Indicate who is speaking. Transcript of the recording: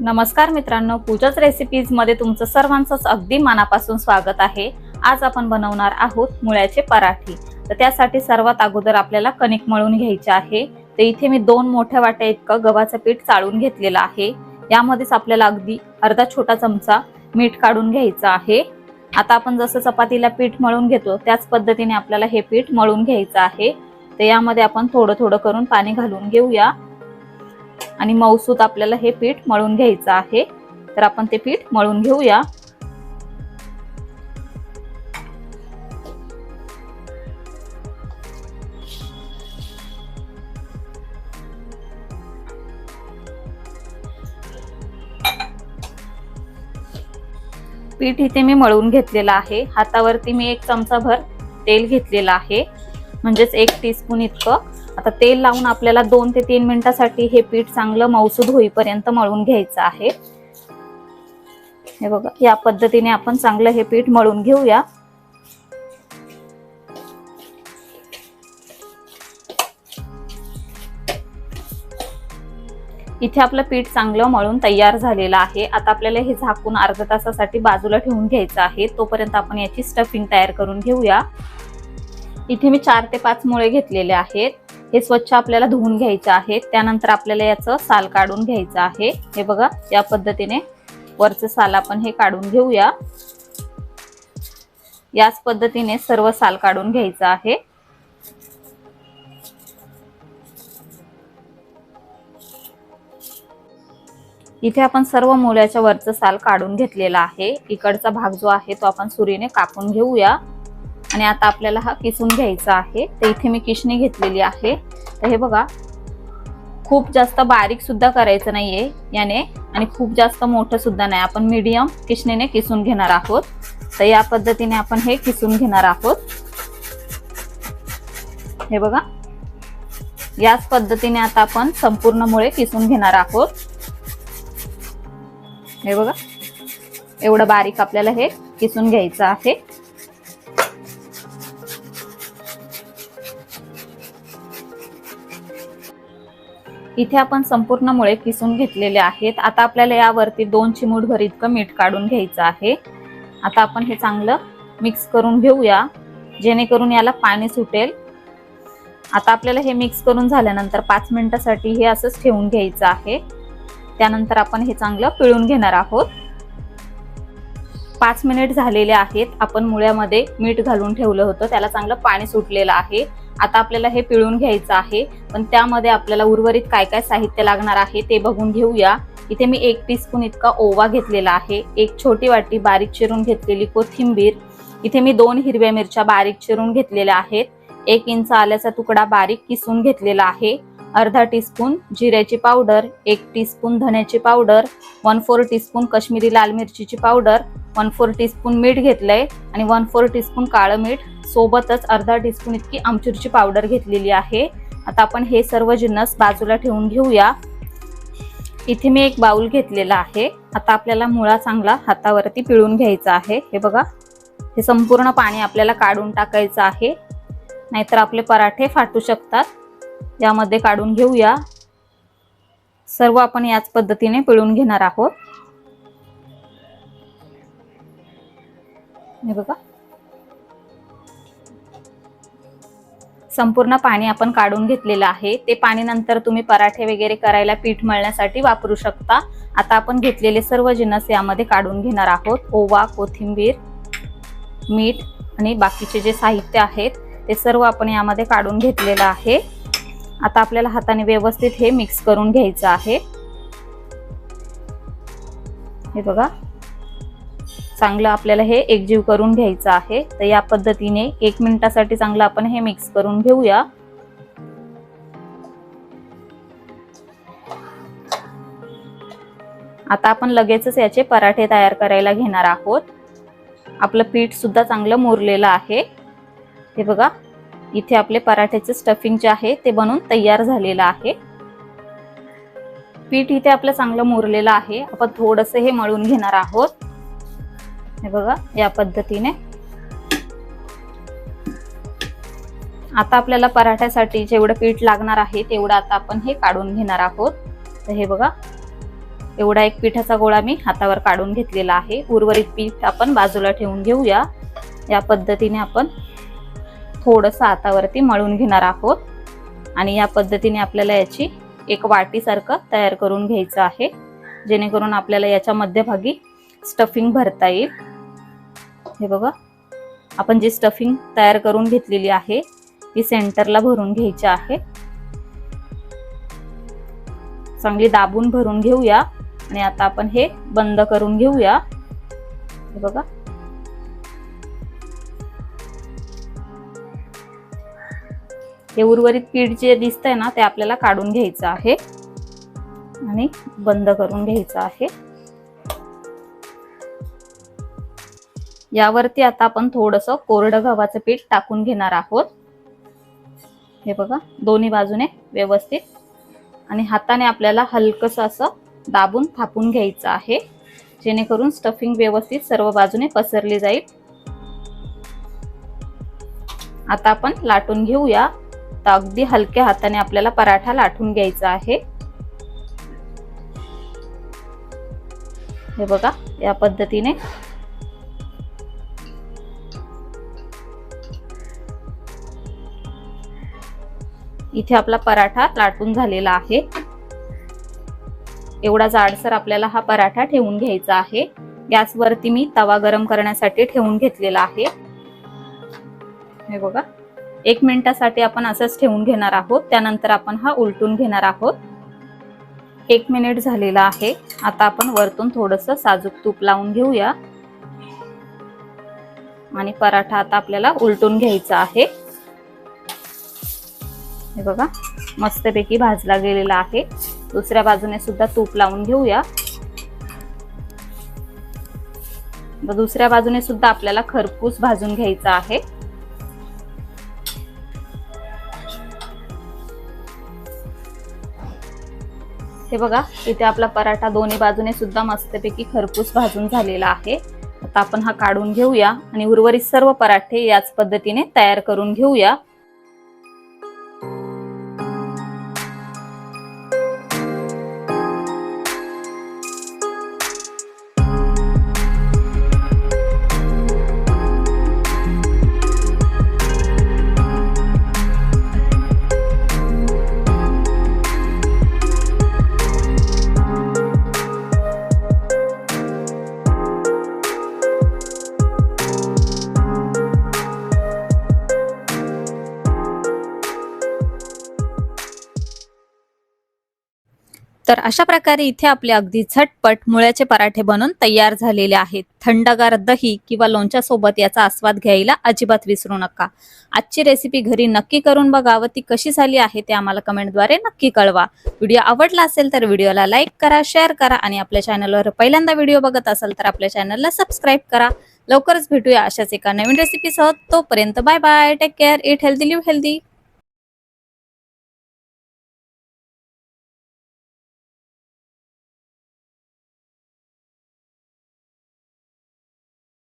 Speaker 1: नमस्कार मित्रांनो, पूजाच रेसिपीज मध्ये तुमचं सर्वांचंच अगदी मनापासून स्वागत आहे। आज आपण बनवणार आहोत मुळ्याचे पराठे। तर त्यासाठी सर्वात अगोदर आपल्याला कणिक मळून घ्यायचे आहे। तर इथे मी 2 मोठ्या वाट्या इतकं गव्हाचं पीठ चाळून घेतलेलं आहे। यामध्येच आपल्याला अगदी अर्धा छोटा चमचा मीठ काढून घ्यायचं आहे। आता आपण जसं चपातीला पीठ मळून घेतो त्याच पद्धतीने आपल्याला हे पीठ मळून घ्यायचं आहे। तर यामध्ये आपण थोडं थोडं करून पाणी घालून घेऊया आणि मऊसूत आपल्याला हे पीठ मळून घ्यायचं आहे। तर आपण ते पीठ मळून घेऊया। पीठ इथे मी मळून घेतलेलं आहे। हातावरती मी 1 चमचा भर तेल घेतलेलं आहे, म्हणजेच 1 टीस्पून इतकं। आता तेल लावून आपल्याला 2 ते 3 मिनिटांसाठी हे पीठ चांगलं मऊसूद होईपर्यंत मळून घ्यायचं आहे। हे बघा, या पद्धतीने आपण चांगलं हे पीठ मळून घेऊया। इथे आपलं पीठ चांगलं मळून तयार झालेलं आहे। आता आपल्याला हे झाकून अर्धा तासासाठी बाजूला ठेवून घ्यायचं आहे। तोपर्यंत आपण याची स्टफिंग तयार करून घेऊया। इथे मी 4 ते 5 मुळे घेतलेले आहेत। हे स्वच्छ आपल्याला धुवून घ्यायचे आहेत। त्यानंतर आपल्याला याचं साल काढून घ्यायचं आहे। हे बघा, या पद्धतीने वरचं साल आपण हे काढून घेऊया। याच पद्धतीने सर्व साल काढून घ्यायचं आहे। इथे आपण सर्व मुळ्याच्या वरचं साल काढून घेतलेला आहे। इकडचा भाग जो आहे तो आपण सुरीने कापून घेऊया आणि आता आपल्याला हा किसून घ्यायचा आहे। तर इथे मी किसणी घेतलेली आहे। तर हे बघा, खूप जास्त बारीक सुद्धा करायचं नाहीये याने आणि खूप जास्त मोठं सुद्धा नाही। आपण मीडियम किसणीने किसून घेणार आहोत। तर या पद्धतीने आपण हे किसून घेणार आहोत। हे बघा, याच पद्धतीने आता आपण संपूर्ण मुळे किसून घेणार आहोत। हे बघा, एवढं बारीक आपल्याला हे किसून घ्यायचं आहे। इथे आपण संपूर्ण मुळे किसून घेतलेले आहेत। आता आपल्याला यावरती 2 चिमूटभर इतकं मीठ काढून घ्यायचं आहे। आता आपण हे चांगलं मिक्स करून घेऊया, जेणेकरून याला पाणी सुटेल। आता आपल्याला हे मिक्स करून झाल्यानंतर 5 मिनिटांसाठी हे असंच ठेवून घ्यायचं आहे। त्यानंतर आपण हे चांगलं पिळून घेणार आहोत। 5 मिनिट झालेले आहेत। आपण मुळ्यामध्ये मीठ घालून ठेवलं होतं, त्याला चांगलं पाणी सुटलेलं आहे। आता आपल्याला हे पिळून घ्यायचं आहे, पण त्यामध्ये आपल्याला उर्वरित काय काय साहित्य लागणार आहे ते बघून घेऊया। इथे मी 1 टीस्पून इतका ओवा घेतलेला आहे, 1 छोटी वाटी बारीक चिरून घेतलेली कोथिंबीर, इथे मी 2 हिरव्या मिरच्या बारीक चिरून घेतलेल्या आहेत, 1 इंच आल्याचा तुकडा बारीक किसून घेतलेला आहे, अर्धा टीस्पून जिऱ्याची पावडर, 1 टीस्पून धण्याची पावडर, 1/4 टीस्पून काश्मीरी लाल मिरचीची पावडर, 1/4 टीस्पून मीठ घेतलंय आणि 1/4 टीस्पून काळं मीठ, सोबतच अर्धा टीस्पून इतकी आमचूरची पावडर घेतलेली आहे। आता आपण हे सर्व जिन्नस बाजूला ठेवून घेऊया। इथे मी 1 बाउल घेतलेला आहे। आता आपल्याला मुळा चांगला हातावरती पिळून घ्यायचा आहे। हे बघा, हे संपूर्ण पाणी आपल्याला काढून टाकायचं आहे, नाहीतर आपले पराठे फाटू शकतात। यामध्ये काढून घेऊया। सर्व आपण याच पद्धतीने पिळून घेणार आहोत। हे बघा, संपूर्ण पाणी आपण काढून घेतलेलं आहे। ते पाणी नंतर तुम्ही पराठे वगैरे करायला पीठ मळण्यासाठी वापरू शकता। आता आपण घेतलेले सर्व जिन्नस यामध्ये काढून घेणार आहोत। ओवा, कोथिंबीर, मीठ आणि बाकीचे जे साहित्य आहेत ते सर्व आपण यामध्ये काढून घेतलेलं आहे। आता आपल्याला हाताने व्यवस्थित हे मिक्स करून घ्यायचं आहे। हे बघा, चांगलं आपल्याला हे एकजीव करून घ्यायचं आहे। तर या पद्धतीने 1 मिनिटासाठी चांगलं आपण हे मिक्स करून घेऊया। आता आपण लगेचच याचे पराठे तयार करायला घेणार आहोत। आपलं पीठ सुद्धा चांगलं मुरलेलं आहे। हे बघा, इथे आपले पराठ्याचे स्टफिंग जे आहे ते बनून तयार झालेलं आहे। पीठ इथे आपलं चांगलं मुरलेलं आहे। आपण थोडंसं हे मळून घेणार आहोत। हे बघा, या पद्धतीने आता आपल्याला पराठ्यासाठी जेवढं पीठ लागणार आहे तेवढं आता आपण हे काढून घेणार आहोत। तर हे बघा, एवढा एक पिठाचा गोळा मी हातावर काढून घेतलेला आहे। उर्वरित पीठ आपण बाजूला ठेवून घेऊया। या पद्धतीने आपण थोडंसं हातावरती मळून घेणार आहोत आणि या पद्धतीने आपल्याला याची एक वाटीसारखं तयार करून घ्यायचं आहे, जेणेकरून आपल्याला याच्या मध्यभागी स्टफिंग भरता येईल। हे बघा, आपण जी स्टफिंग तयार करून घेतलेली आहे ती सेंटरला भरून घ्यायची आहे। चांगली दाबून भरून घेऊया आणि आता आपण हे बंद करून घेऊया। हे बघा, हे उर्वरित पीठ जे दिसतंय ना ते आपल्याला काढून घ्यायचं आहे आणि बंद करून घ्यायचं आहे। यावरती आता आपण थोडंसं कोरडं गव्हाचं पीठ टाकून घेणार आहोत। हे बघा, दोन्ही बाजूने व्यवस्थित आणि हाताने आपल्याला हलकंसं असं दाबून थापून घ्यायचं आहे, जेणेकरून स्टफिंग व्यवस्थित सर्व बाजूने पसरली जाईल। आता आपण लाटून घेऊया। तर अगदी हलक्या हाताने आपल्याला पराठा लाटून घ्यायचा आहे। हे बघा, या पद्धतीने इथे आपला पराठा लाटून झालेला आहे। एवढा जाडसर आपल्याला हा पराठा ठेवून घ्यायचा आहे। गॅसवरती मी तवा गरम करण्यासाठी ठेवून घेतलेला आहे। हे बघा, 1 मिनिटासाठी आपण असंच ठेवून घेणार आहोत। त्यानंतर आपण हा उलटून घेणार आहोत। 1 मिनिट झालेला आहे। आता आपण वरतून थोडंसं साजूक तूप लावून घेऊया आणि पराठा आता आपल्याला उलटून घ्यायचा आहे। हे बघा, मस्तपैकी भाजला गेलेला आहे। दुसऱ्या बाजूने सुद्धा तूप लावून घेऊया। दुसऱ्या बाजूने सुद्धा आपल्याला खरपूस भाजून घ्यायचा आहे। हे बघा, इथे आपला पराठा दोन्ही बाजूने सुद्धा मस्तपैकी खरपूस भाजून झालेला आहे। आता आपण हा काढून घेऊया आणि उर्वरित सर्व पराठे याच पद्धतीने तयार करून घेऊया। तर अशा प्रकारे इथे आपले अगदी झटपट मुळ्याचे पराठे बनून तयार झालेले आहेत। थंडगार दही किंवा लोणच्या सोबत याचा आस्वाद घ्यायला अजिबात विसरू नका। आजची रेसिपी घरी नक्की करून बघा व ती कशी झाली आहे ते आम्हाला कमेंटद्वारे नक्की कळवा। व्हिडिओ आवडला असेल तर व्हिडिओला लाईक करा, शेअर करा आणि आपल्या चॅनलवर पहिल्यांदा व्हिडिओ बघत असाल तर आपल्या चॅनलला सबस्क्राईब करा। लवकरच भेटूया अशाच एका नवीन रेसिपीसह। तोपर्यंत bye bye, take care, eat healthy, live healthy.